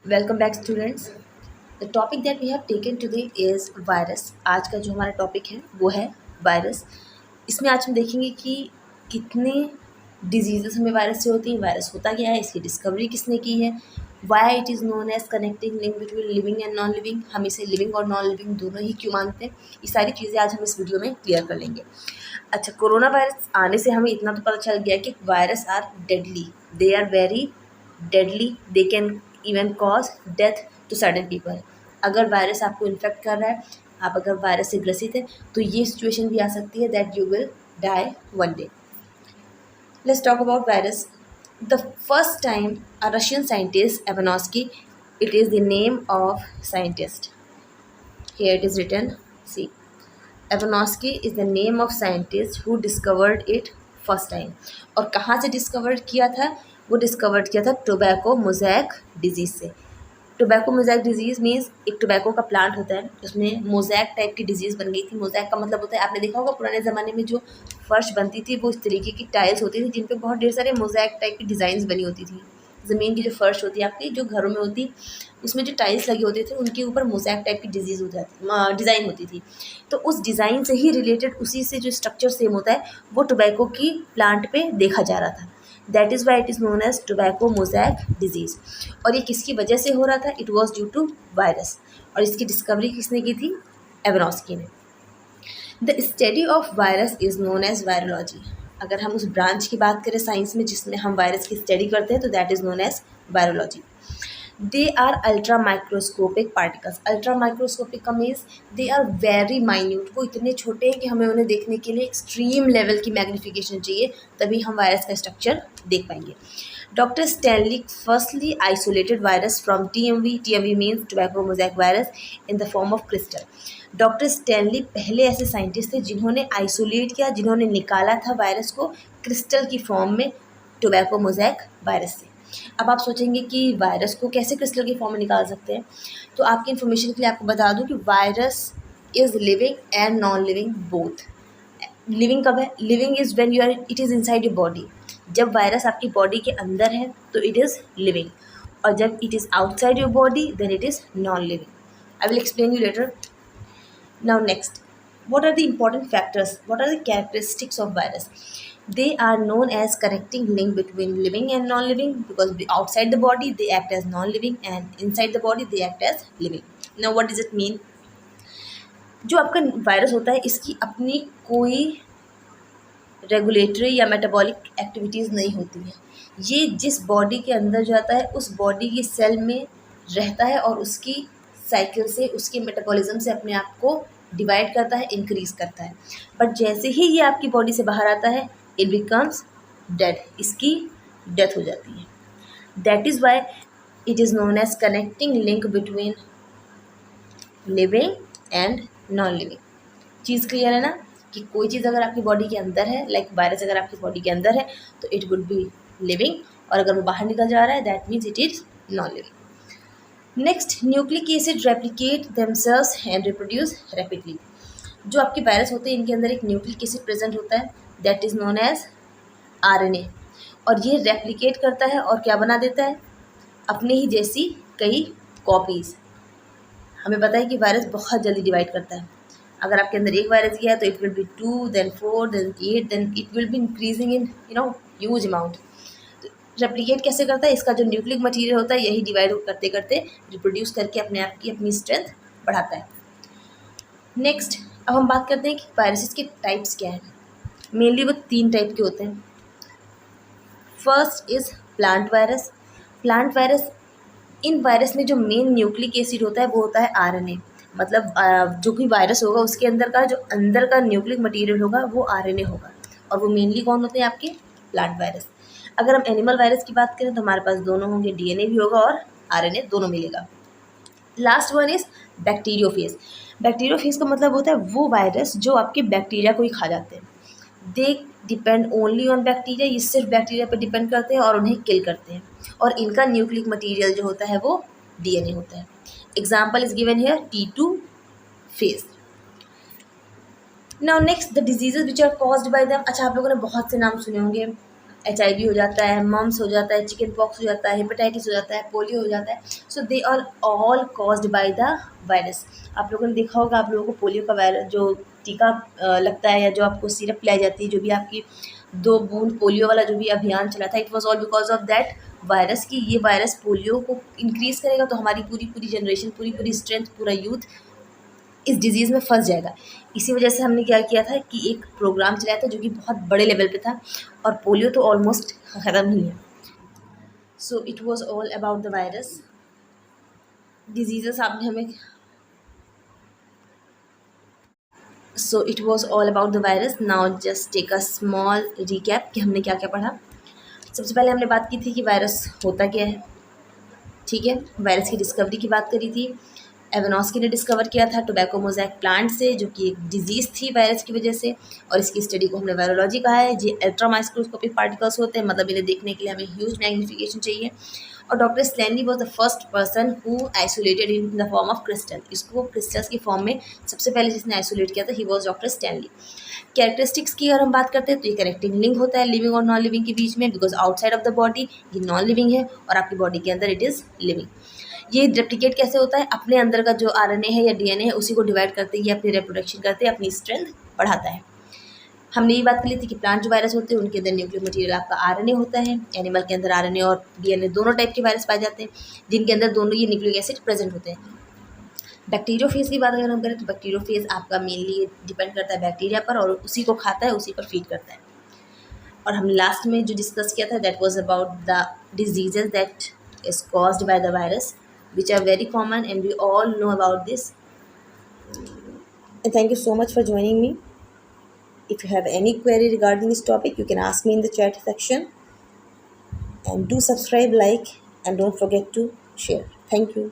Welcome back students. The topic that we have taken today is virus. आज का जो हमारा टॉपिक है वो है वायरस। इसमें आज हम देखेंगे कि कितने डिजीज़ेस हमें वायरस से होती हैं, वायरस होता क्या है, इसकी डिस्कवरी किसने की है, why it is known as connecting link between living and non living, हम इसे लिविंग और नॉन लिविंग दोनों ही क्यों मानते हैं। ये सारी चीज़ें आज हम इस वीडियो में क्लियर कर लेंगे। अच्छा, कोरोना वायरस आने से हमें इतना तो पता चल गया कि virus are deadly, they are very deadly, they can even cause death to certain people. अगर वायरस आपको इन्फेक्ट कर रहा है, आप अगर वायरस से ग्रसित है, तो ये सिचुएशन भी आ सकती है that you will die one day. Let's talk about virus. The first time a Russian scientist Ivanovsky, it is the name of scientist. Here it is written, see, एवानोस्की is the name of scientist who discovered it first time. और कहाँ से discover किया था? वो discover किया था tobacco mosaic disease से। Tobacco mosaic disease means एक टोबैको का प्लांट होता है, उसमें मोज़ैक टाइप की डिजीज़ बन गई थी। मोज़ैक का मतलब होता है, आपने देखा होगा पुराने ज़माने में जो फर्श बनती थी वो इस तरीके की टाइल्स होती थी जिन पे बहुत ढेर सारे मोज़ैक टाइप की डिज़ाइंस बनी होती थी। ज़मीन की जो फर्श होती है आपकी, जो घरों में होती, उसमें जो टाइल्स लगे होते थे उनके ऊपर मोज़ैक टाइप की डिजीज़ हो जाती, डिज़ाइन होती थी। तो उस डिज़ाइन से ही रिलेटेड, उसी से जो स्ट्रक्चर सेम होता है, वो टोबैको की प्लांट पे देखा जा रहा था। That is why it is known as tobacco mosaic disease. और ये किसकी वजह से हो रहा था? It was due to virus. और इसकी डिस्कवरी किसने की थी? एवानोस्की ने। The study of virus is known as virology. अगर हम उस ब्रांच की बात करें साइंस में जिसमें हम वायरस की स्टडी करते हैं, तो that is known as virology. They are ultra microscopic particles. Ultra microscopic का means they are very minute. वो इतने छोटे हैं कि हमें उन्हें देखने के लिए एक्सट्रीम लेवल की मैग्नीफिकेशन चाहिए, तभी हम वायरस का स्ट्रक्चर देख पाएंगे। Doctor Stanley firstly isolated virus from TMV। TMV means tobacco mosaic virus in the form of crystal. Doctor Stanley पहले ऐसे साइंटिस्ट थे जिन्होंने आइसोलेट किया, जिन्होंने निकाला था वायरस को क्रिस्टल की फॉर्म में, टोबैको मोज़ैक वायरस से। अब आप सोचेंगे कि वायरस को कैसे क्रिस्टल की फॉर्म में निकाल सकते हैं, तो आपकी इन्फॉर्मेशन के लिए आपको बता दूं कि virus is living and non living both. Living कब है? Living is when you are, it is inside your body. जब वायरस आपकी बॉडी के अंदर है तो इट इज़ लिविंग, और जब it is outside your body then it is non living. I will explain you later. Now next, what are the important factors? What are the characteristics of virus? They are known as connecting link between living and non-living, because outside the body they act as non-living and inside the body they act as living. Now what does it mean? जो आपका virus होता है इसकी अपनी कोई regulatory या metabolic activities नहीं होती है। ये जिस बॉडी के अंदर जाता है उस बॉडी की सेल में रहता है और उसकी साइकिल से, उसके मेटाबॉलिज्म से अपने आप को डिवाइड करता है, इंक्रीज़ करता है। बट जैसे ही ये आपकी बॉडी से बाहर आता है, इट बिकम्स डेड, इसकी डेथ हो जाती है। That is why it is known as connecting link between living and non living. चीज़ क्लियर है ना, कि कोई चीज़ अगर आपकी बॉडी के अंदर है, लाइक वायरस अगर आपकी बॉडी के अंदर है तो इट वुड बी लिविंग, और अगर वो बाहर निकल जा रहा है that means it is non living. Next, nucleic acid replicate themselves and reproduce rapidly. जो आपके वायरस होते हैं इनके अंदर एक न्यूक्लिक एसिड प्रेजेंट होता है, that is known as RNA, और ये रेप्लिकेट करता है और क्या बना देता है? अपने ही जैसी कई कॉपीज़। हमें पता है कि वायरस बहुत जल्दी डिवाइड करता है। अगर आपके अंदर एक वायरस गया तो it will be 2, then 4, then 8, then it will be increasing in huge amount. Replicate कैसे करता है? इसका जो न्यूक्लिक मटेरियल होता है यही डिवाइड करते करते रिप्रोड्यूस करके अपने आप की अपनी स्ट्रेंथ बढ़ाता है। नेक्स्ट, अब हम बात करते हैं कि वायरसेस के टाइप्स क्या हैं। मेनली वो 3 टाइप के होते हैं। First is plant virus. Plant virus, in virus में जो मेन न्यूक्लिक एसिड होता है वो होता है RNA। मतलब जो भी वायरस होगा उसके अंदर का जो अंदर का न्यूक्लिक मटेरियल होगा वो RNA होगा, और वो मेनली कौन होते हैं? आपके प्लांट वायरस। अगर हम एनिमल वायरस की बात करें तो हमारे पास दोनों होंगे, DNA भी होगा और RNA दोनों मिलेगा। Last one is bacteriophage. Bacteriophage का मतलब होता है वो वायरस जो आपके बैक्टीरिया को ही खा जाते हैं। They depend only on bacteria, ये सिर्फ बैक्टीरिया पर डिपेंड करते हैं और उन्हें किल करते हैं, और इनका न्यूक्लिक मटेरियल जो होता है वो DNA होता है। Example is given here T2 phage. Now next, the diseases which are caused by them. अच्छा, आप लोगों ने बहुत से नाम सुने होंगे, HIV हो जाता है, मम्स हो जाता है, चिकन पॉक्स हो जाता है, हेपेटाइटिस हो जाता है, पोलियो हो जाता है। So they are all caused by the virus. आप लोगों ने देखा होगा, आप लोगों को पोलियो का वायरस जो टीका लगता है या जो आपको सिरप पिलाई जाती है, जो भी आपकी 2 बूंद पोलियो वाला जो भी अभियान चला था, it was all because of that virus. की ये वायरस पोलियो को इंक्रीज़ करेगा तो हमारी पूरी जनरेशन, पूरी स्ट्रेंथ, पूरा यूथ इस डिज़ीज़ में फंस जाएगा। इसी वजह से हमने क्या किया था कि एक प्रोग्राम चलाया था जो कि बहुत बड़े लेवल पे था, और पोलियो तो ऑलमोस्ट ख़त्म ही है। So it was all about the virus diseases. आपने हमें so it was all about the virus. Now just take a small recap कि हमने क्या क्या पढ़ा। सबसे पहले हमने बात की थी कि वायरस होता क्या है, ठीक है। वायरस की डिस्कवरी की बात करी थी। एवेनॉस्की ने डिस्कवर किया था टोबैको मोज़ैक प्लांट से, जो कि एक डिजीज़ थी वायरस की वजह से, और इसकी स्टडी को हमने वायरोलॉजी कहा है। ये अल्ट्रा माइक्रोस्कोपिक पार्टिकल्स होते हैं, मतलब इन्हें देखने के लिए हमें ह्यूज मैग्नीफिकेशन चाहिए। और doctor Stanley was the first person who isolated in the form of crystal. इसको क्रिस्टल्स की फॉर्म में सबसे पहले जिसने आइसोलेट किया था, he was doctor Stanley. Characteristics की अगर हम बात करते हैं तो ये कनेक्टिंग लिंक होता है लिविंग और नॉन लिविंग के बीच में, because outside of the body ये नॉन लिविंग है और आपकी बॉडी के अंदर इट इज़ लिविंग। ये रेप्लिकेट कैसे होता है, अपने अंदर का जो आरएनए है या डीएनए है उसी को डिवाइड करते ही अपनी रिप्रोडक्शन करते, अपनी स्ट्रेंथ बढ़ाता है। हमने ये बात कर ली थी कि प्लांट जो वायरस होते हैं उनके अंदर न्यूक्लियर मटेरियल आपका आरएनए होता है। एनिमल के अंदर आरएनए और डीएनए दोनों टाइप के वायरस पाए जाते हैं, जिनके अंदर दोनों ये न्यूक्लिक एसिड प्रेजेंट होते हैं। बैक्टीरियोफेज की बात अगर हम करें तो बैक्टीरियोफेज आपका मेनली डिपेंड करता है बैक्टीरिया पर, और उसी को खाता है, उसी पर फीड करता है। और हमने लास्ट में जो डिस्कस किया था that was about the diseases that is caused by the virus, which are very common and we all know about this. And thank you so much for joining me. If you have any query regarding this topic, you can ask me in the chat section. And do subscribe, like, and don't forget to share. Thank you.